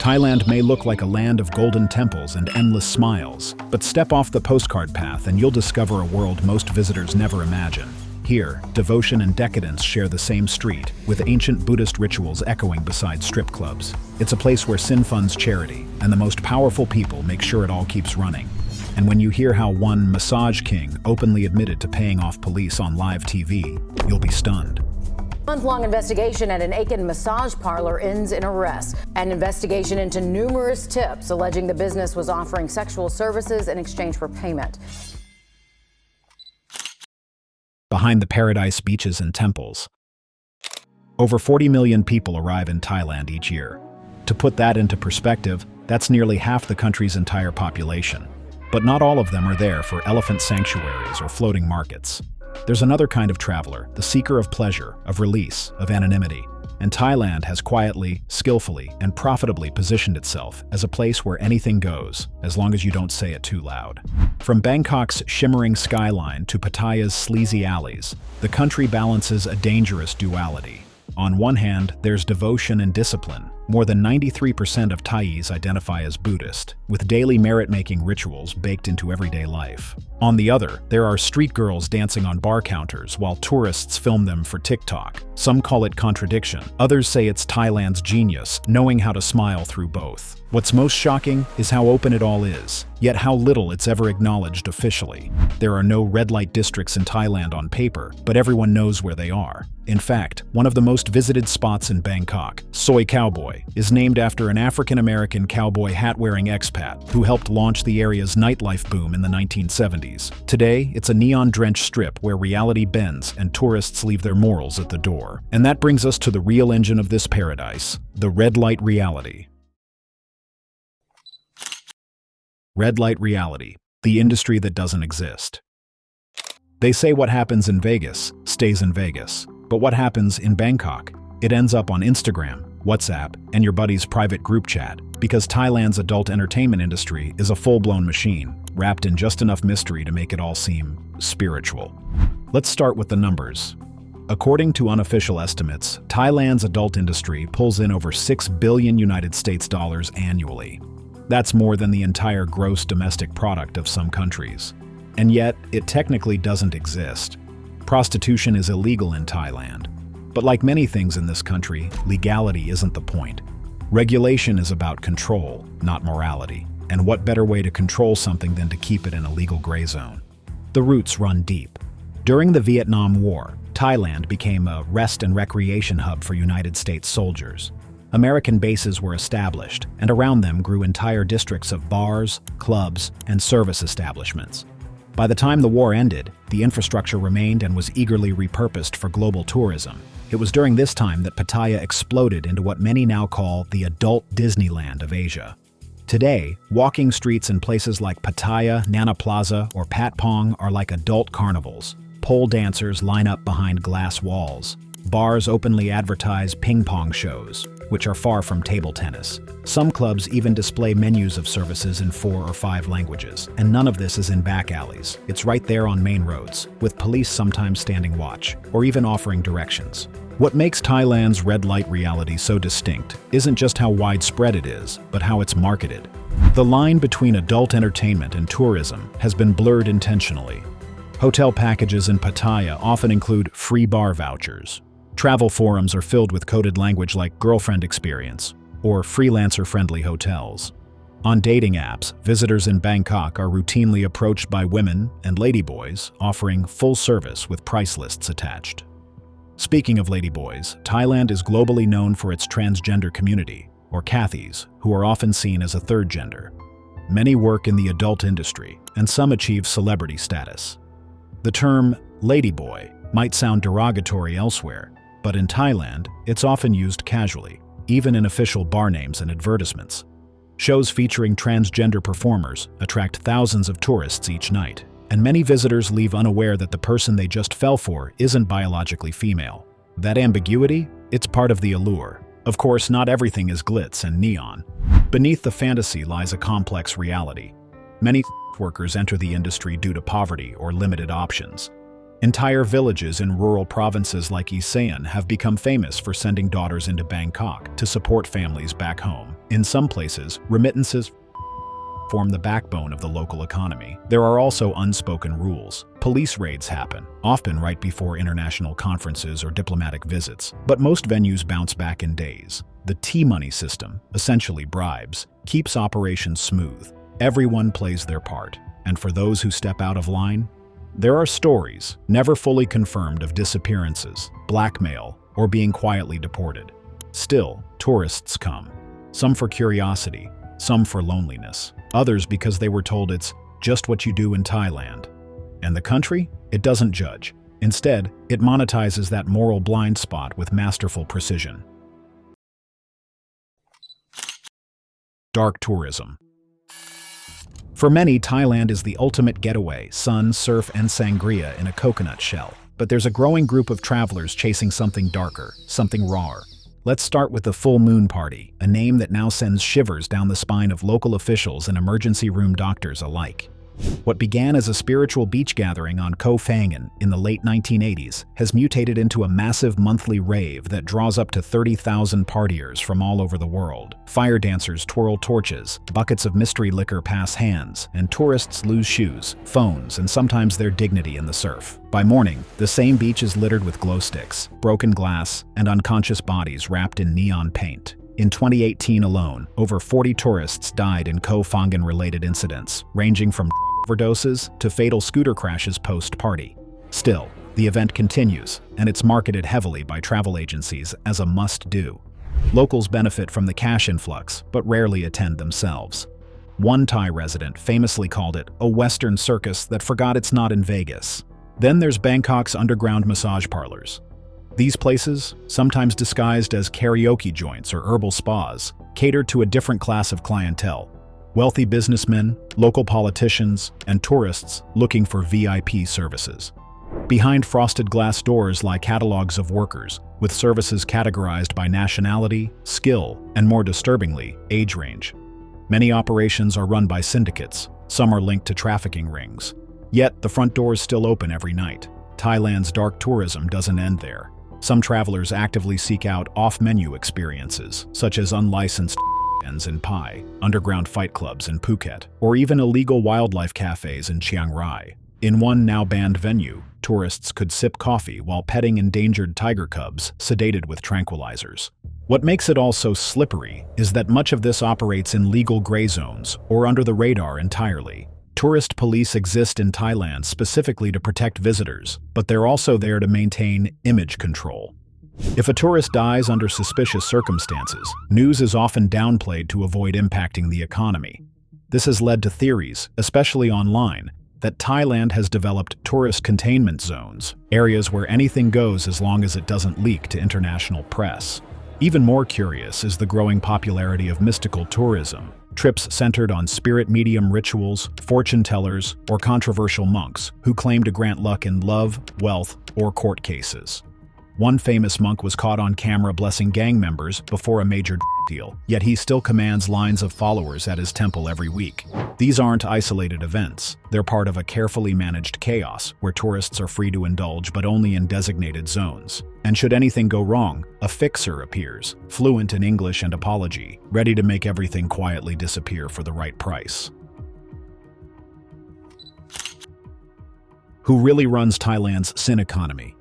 Thailand may look like a land of golden temples and endless smiles, but step off the postcard path and you'll discover a world most visitors never imagine. Here, devotion and decadence share the same street, with ancient Buddhist rituals echoing beside strip clubs. It's a place where sin funds charity, and the most powerful people make sure it all keeps running. And when you hear how one massage king openly admitted to paying off police on live TV, you'll be stunned. Month-long investigation at an Expat massage parlor ends in arrest. An investigation into numerous tips alleging the business was offering sexual services in exchange for payment. Behind the paradise beaches and temples. Over 40 million people arrive in Thailand each year. To put that into perspective, that's nearly half the country's entire population. But not all of them are there for elephant sanctuaries or floating markets. There's another kind of traveler, the seeker of pleasure, of release, of anonymity. And Thailand has quietly, skillfully, and profitably positioned itself as a place where anything goes, as long as you don't say it too loud. From Bangkok's shimmering skyline to Pattaya's sleazy alleys, the country balances a dangerous duality. On one hand, there's devotion and discipline. More than 93% of Thais identify as Buddhist, with daily merit-making rituals baked into everyday life. On the other, there are street girls dancing on bar counters while tourists film them for TikTok. Some call it contradiction. Others say it's Thailand's genius, knowing how to smile through both. What's most shocking is how open it all is, yet how little it's ever acknowledged officially. There are no red light districts in Thailand on paper, but everyone knows where they are. In fact, one of the most visited spots in Bangkok, Soy Cowboy, is named after an African-American cowboy hat-wearing expat who helped launch the area's nightlife boom in the 1970s. Today, it's a neon-drenched strip where reality bends and tourists leave their morals at the door. And that brings us to the real engine of this paradise, the red light reality. Red light reality, the industry that doesn't exist. They say what happens in Vegas stays in Vegas, but what happens in Bangkok? It ends up on Instagram, WhatsApp, and your buddy's private group chat, because Thailand's adult entertainment industry is a full-blown machine, wrapped in just enough mystery to make it all seem spiritual. Let's start with the numbers. According to unofficial estimates, Thailand's adult industry pulls in over $6 billion United States dollars annually. That's more than the entire gross domestic product of some countries. And yet, it technically doesn't exist. Prostitution is illegal in Thailand. But like many things in this country, legality isn't the point. Regulation is about control, not morality. And what better way to control something than to keep it in a legal gray zone? The roots run deep. During the Vietnam War, Thailand became a rest and recreation hub for United States soldiers. American bases were established, and around them grew entire districts of bars, clubs, and service establishments. By the time the war ended, the infrastructure remained and was eagerly repurposed for global tourism. It was during this time that Pattaya exploded into what many now call the adult Disneyland of Asia. Today, walking streets in places like Pattaya, Nana Plaza, or Patpong are like adult carnivals. Pole dancers line up behind glass walls. Bars openly advertise ping pong shows, which are far from table tennis. Some clubs even display menus of services in 4 or 5 languages, and none of this is in back alleys. It's right there on main roads, with police sometimes standing watch, or even offering directions. What makes Thailand's red light reality so distinct isn't just how widespread it is, but how it's marketed. The line between adult entertainment and tourism has been blurred intentionally. Hotel packages in Pattaya often include free bar vouchers. Travel forums are filled with coded language like girlfriend experience or freelancer-friendly hotels. On dating apps, visitors in Bangkok are routinely approached by women and ladyboys offering full service with price lists attached. Speaking of ladyboys, Thailand is globally known for its transgender community, or Cathys, who are often seen as a third gender. Many work in the adult industry, and some achieve celebrity status. The term ladyboy might sound derogatory elsewhere, but in Thailand, it's often used casually, even in official bar names and advertisements. Shows featuring transgender performers attract thousands of tourists each night, and many visitors leave unaware that the person they just fell for isn't biologically female. That ambiguity? It's part of the allure. Of course, not everything is glitz and neon. Beneath the fantasy lies a complex reality. Many workers enter the industry due to poverty or limited options. Entire villages in rural provinces like Isayan have become famous for sending daughters into Bangkok to support families back home. In some places, remittances form the backbone of the local economy. There are also unspoken rules. Police raids happen, often right before international conferences or diplomatic visits, but most venues bounce back in days. The T-money system, essentially bribes, keeps operations smooth. Everyone plays their part, and for those who step out of line, there are stories, never fully confirmed, of disappearances, blackmail, or being quietly deported. Still, tourists come. Some for curiosity, some for loneliness, others because they were told it's just what you do in Thailand. And the country? It doesn't judge. Instead, it monetizes that moral blind spot with masterful precision. Dark tourism. For many, Thailand is the ultimate getaway: sun, surf, and sangria in a coconut shell. But there's a growing group of travelers chasing something darker, something rawer. Let's start with the Full Moon Party, a name that now sends shivers down the spine of local officials and emergency room doctors alike. What began as a spiritual beach gathering on Koh Phangan in the late 1980s has mutated into a massive monthly rave that draws up to 30,000 partiers from all over the world. Fire dancers twirl torches, buckets of mystery liquor pass hands, and tourists lose shoes, phones, and sometimes their dignity in the surf. By morning, the same beach is littered with glow sticks, broken glass, and unconscious bodies wrapped in neon paint. In 2018 alone, over 40 tourists died in Koh Phangan-related incidents, ranging from overdoses to fatal scooter crashes post-party. Still, the event continues, and it's marketed heavily by travel agencies as a must-do. Locals benefit from the cash influx, but rarely attend themselves. One Thai resident famously called it a Western circus that forgot it's not in Vegas. Then there's Bangkok's underground massage parlors. These places, sometimes disguised as karaoke joints or herbal spas, cater to a different class of clientele: wealthy businessmen, local politicians, and tourists looking for VIP services. Behind frosted glass doors lie catalogs of workers, with services categorized by nationality, skill, and more disturbingly, age range. Many operations are run by syndicates, some are linked to trafficking rings. Yet, the front doors still open every night. Thailand's dark tourism doesn't end there. Some travelers actively seek out off-menu experiences, such as unlicensed ends in Pai, underground fight clubs in Phuket, or even illegal wildlife cafes in Chiang Rai. In one now-banned venue, tourists could sip coffee while petting endangered tiger cubs sedated with tranquilizers. What makes it all so slippery is that much of this operates in legal gray zones or under the radar entirely. Tourist police exist in Thailand specifically to protect visitors, but they're also there to maintain image control. If a tourist dies under suspicious circumstances, news is often downplayed to avoid impacting the economy. This has led to theories, especially online, that Thailand has developed tourist containment zones, areas where anything goes as long as it doesn't leak to international press. Even more curious is the growing popularity of mystical tourism, trips centered on spirit medium rituals, fortune tellers, or controversial monks who claim to grant luck in love, wealth, or court cases. One famous monk was caught on camera blessing gang members before a major deal, yet he still commands lines of followers at his temple every week. These aren't isolated events. They're part of a carefully managed chaos where tourists are free to indulge but only in designated zones. And should anything go wrong, a fixer appears, fluent in English and apology, ready to make everything quietly disappear for the right price. Who really runs Thailand's sin economy?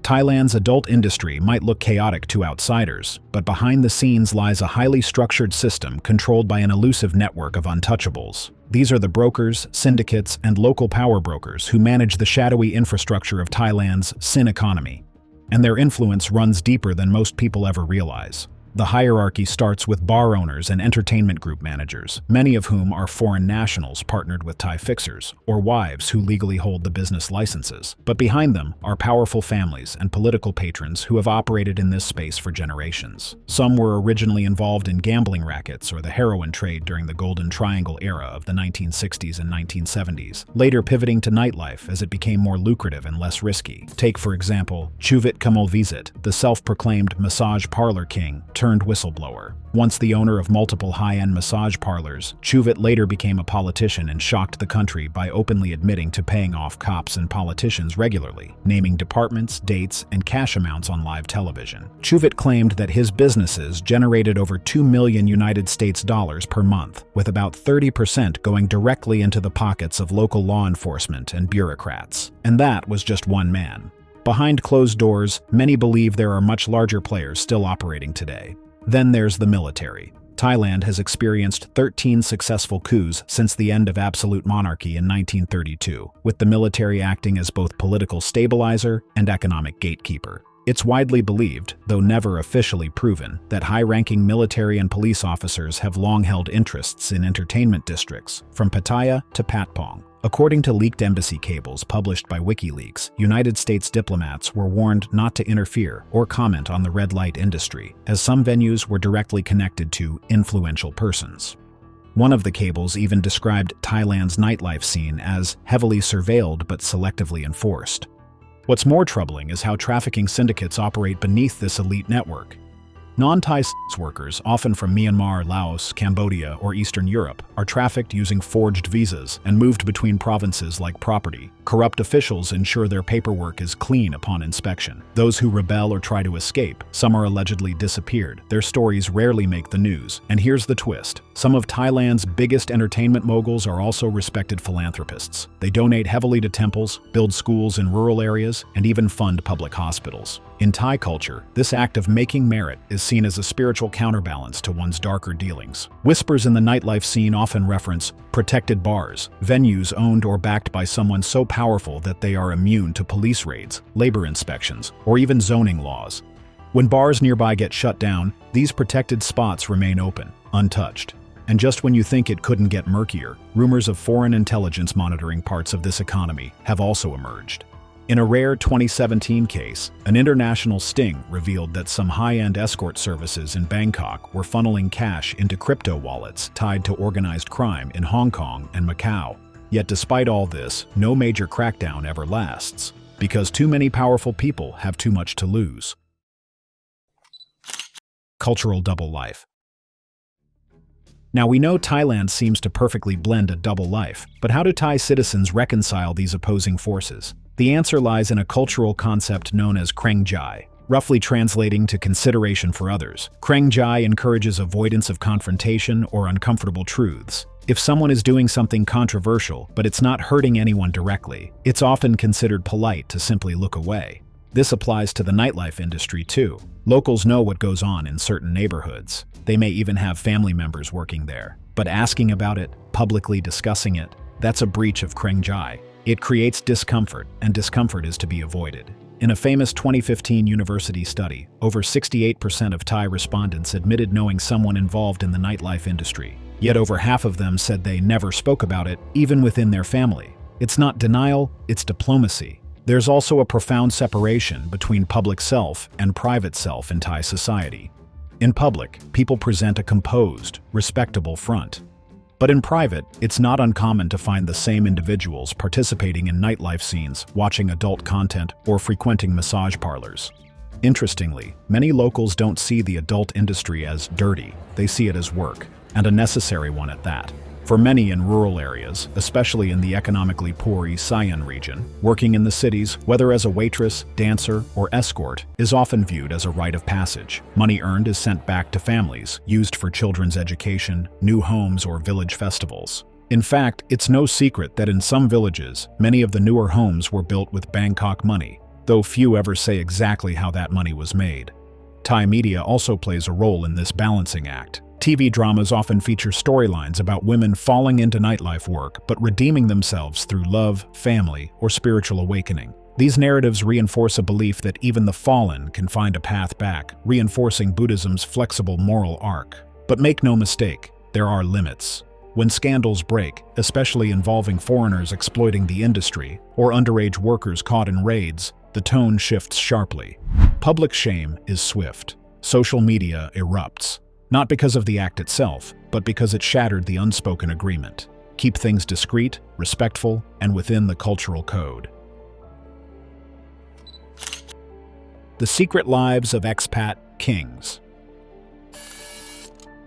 Thailand's adult industry might look chaotic to outsiders, but behind the scenes lies a highly structured system controlled by an elusive network of untouchables. These are the brokers, syndicates, and local power brokers who manage the shadowy infrastructure of Thailand's sin economy. And their influence runs deeper than most people ever realize. The hierarchy starts with bar owners and entertainment group managers, many of whom are foreign nationals partnered with Thai fixers, or wives who legally hold the business licenses. But behind them are powerful families and political patrons who have operated in this space for generations. Some were originally involved in gambling rackets or the heroin trade during the Golden Triangle era of the 1960s and 1970s, later pivoting to nightlife as it became more lucrative and less risky. Take, for example, Chuvit Kamal Visit, the self-proclaimed massage parlor king, turned turned whistleblower. Once the owner of multiple high-end massage parlors, Chuvit later became a politician and shocked the country by openly admitting to paying off cops and politicians regularly, naming departments, dates, and cash amounts on live television. Chuvit claimed that his businesses generated over $2 million United States dollars per month, with about 30% going directly into the pockets of local law enforcement and bureaucrats. And that was just one man. Behind closed doors, many believe there are much larger players still operating today. Then there's the military. Thailand has experienced 13 successful coups since the end of absolute monarchy in 1932, with the military acting as both political stabilizer and economic gatekeeper. It's widely believed, though never officially proven, that high-ranking military and police officers have long held interests in entertainment districts, from Pattaya to Patpong. According to leaked embassy cables published by WikiLeaks, United States diplomats were warned not to interfere or comment on the red light industry, as some venues were directly connected to influential persons. One of the cables even described Thailand's nightlife scene as heavily surveilled but selectively enforced. What's more troubling is how trafficking syndicates operate beneath this elite network. Non-Thai sex workers, often from Myanmar, Laos, Cambodia, or Eastern Europe, are trafficked using forged visas and moved between provinces like property. Corrupt officials ensure their paperwork is clean upon inspection. Those who rebel or try to escape, some are allegedly disappeared. Their stories rarely make the news. And here's the twist. Some of Thailand's biggest entertainment moguls are also respected philanthropists. They donate heavily to temples, build schools in rural areas, and even fund public hospitals. In Thai culture, this act of making merit is seen as a spiritual counterbalance to one's darker dealings. Whispers in the nightlife scene often reference protected bars, venues owned or backed by someone so powerful that they are immune to police raids, labor inspections, or even zoning laws. When bars nearby get shut down, these protected spots remain open, untouched. And just when you think it couldn't get murkier, rumors of foreign intelligence monitoring parts of this economy have also emerged. In a rare 2017 case, an international sting revealed that some high-end escort services in Bangkok were funneling cash into crypto wallets tied to organized crime in Hong Kong and Macau. Yet despite all this, no major crackdown ever lasts, because too many powerful people have too much to lose. Cultural double life. Now we know Thailand seems to perfectly blend a double life, but how do Thai citizens reconcile these opposing forces? The answer lies in a cultural concept known as kreng jai, roughly translating to consideration for others. Kreng jai encourages avoidance of confrontation or uncomfortable truths. If someone is doing something controversial, but it's not hurting anyone directly, it's often considered polite to simply look away. This applies to the nightlife industry too. Locals know what goes on in certain neighborhoods. They may even have family members working there. But asking about it, publicly discussing it, that's a breach of kreng jai. It creates discomfort, and discomfort is to be avoided. In a famous 2015 university study, over 68% of Thai respondents admitted knowing someone involved in the nightlife industry. Yet over half of them said they never spoke about it, even within their family. It's not denial, it's diplomacy. There's also a profound separation between public self and private self in Thai society. In public, people present a composed, respectable front. But in private, it's not uncommon to find the same individuals participating in nightlife scenes, watching adult content, or frequenting massage parlors. Interestingly, many locals don't see the adult industry as dirty. They see it as work, and a necessary one at that. For many in rural areas, especially in the economically poor East Siam region, working in the cities, whether as a waitress, dancer, or escort, is often viewed as a rite of passage. Money earned is sent back to families, used for children's education, new homes, or village festivals. In fact, it's no secret that in some villages, many of the newer homes were built with Bangkok money, though few ever say exactly how that money was made. Thai media also plays a role in this balancing act. TV dramas often feature storylines about women falling into nightlife work but redeeming themselves through love, family, or spiritual awakening. These narratives reinforce a belief that even the fallen can find a path back, reinforcing Buddhism's flexible moral arc. But make no mistake, there are limits. When scandals break, especially involving foreigners exploiting the industry or underage workers caught in raids, the tone shifts sharply. Public shame is swift. Social media erupts. Not because of the act itself, but because it shattered the unspoken agreement. Keep things discreet, respectful, and within the cultural code. The Secret Lives of Expat Kings.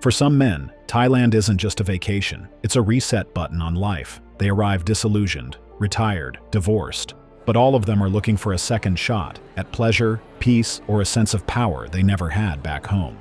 For some men, Thailand isn't just a vacation, it's a reset button on life. They arrive disillusioned, retired, divorced, but all of them are looking for a second shot at pleasure, peace, or a sense of power they never had back home.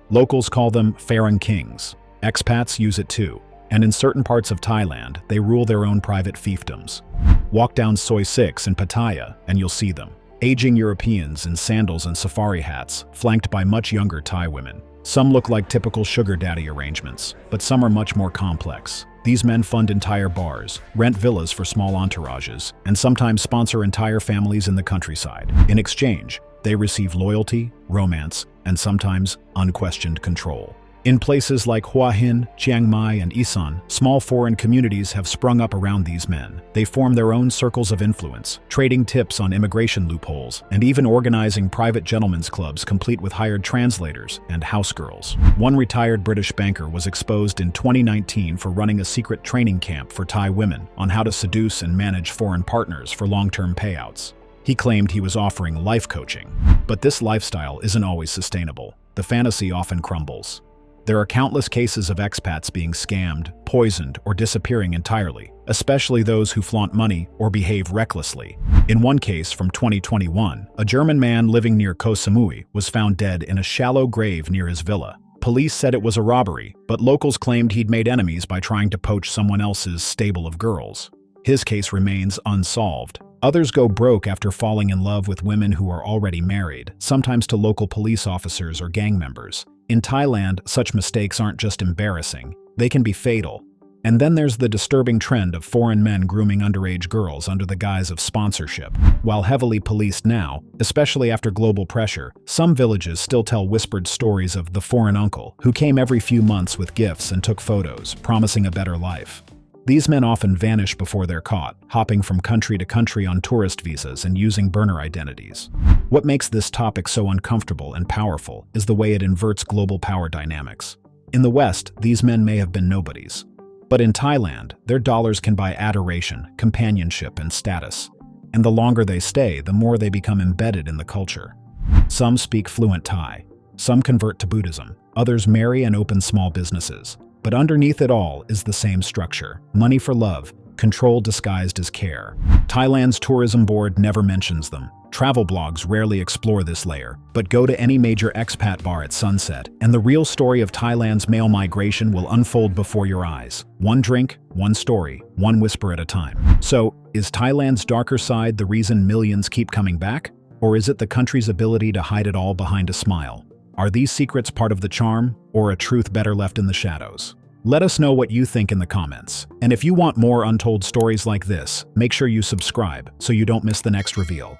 Locals call them Farang Kings. Expats use it too, and in certain parts of Thailand, they rule their own private fiefdoms. Walk down Soi 6 in Pattaya and you'll see them. Aging Europeans in sandals and safari hats, flanked by much younger Thai women. Some look like typical sugar daddy arrangements, but some are much more complex. These men fund entire bars, rent villas for small entourages, and sometimes sponsor entire families in the countryside. In exchange, they receive loyalty, romance, and sometimes unquestioned control. In places like Hua Hin, Chiang Mai, and Isan, small foreign communities have sprung up around these men. They form their own circles of influence, trading tips on immigration loopholes, and even organizing private gentlemen's clubs complete with hired translators and house girls. One retired British banker was exposed in 2019 for running a secret training camp for Thai women on how to seduce and manage foreign partners for long-term payouts. He claimed he was offering life coaching. But this lifestyle isn't always sustainable. The fantasy often crumbles. There are countless cases of expats being scammed, poisoned, or disappearing entirely, especially those who flaunt money or behave recklessly. In one case from 2021, a German man living near Koh Samui was found dead in a shallow grave near his villa. Police said it was a robbery, but locals claimed he'd made enemies by trying to poach someone else's stable of girls. His case remains unsolved. Others go broke after falling in love with women who are already married, sometimes to local police officers or gang members. In Thailand, such mistakes aren't just embarrassing, they can be fatal. And then there's the disturbing trend of foreign men grooming underage girls under the guise of sponsorship. While heavily policed now, especially after global pressure, some villages still tell whispered stories of the foreign uncle who came every few months with gifts and took photos, promising a better life. These men often vanish before they're caught, hopping from country to country on tourist visas and using burner identities. What makes this topic so uncomfortable and powerful is the way it inverts global power dynamics. In the West, these men may have been nobodies. But in Thailand, their dollars can buy adoration, companionship, and status. And the longer they stay, the more they become embedded in the culture. Some speak fluent Thai. Some convert to Buddhism. Others marry and open small businesses. But underneath it all is the same structure: money for love, control disguised as care. Thailand's tourism board never mentions them. Travel blogs rarely explore this layer, but go to any major expat bar at sunset, and the real story of Thailand's male migration will unfold before your eyes. One drink, one story, one whisper at a time. So, is Thailand's darker side the reason millions keep coming back? Or is it the country's ability to hide it all behind a smile? Are these secrets part of the charm, or a truth better left in the shadows? Let us know what you think in the comments. And if you want more untold stories like this, make sure you subscribe so you don't miss the next reveal.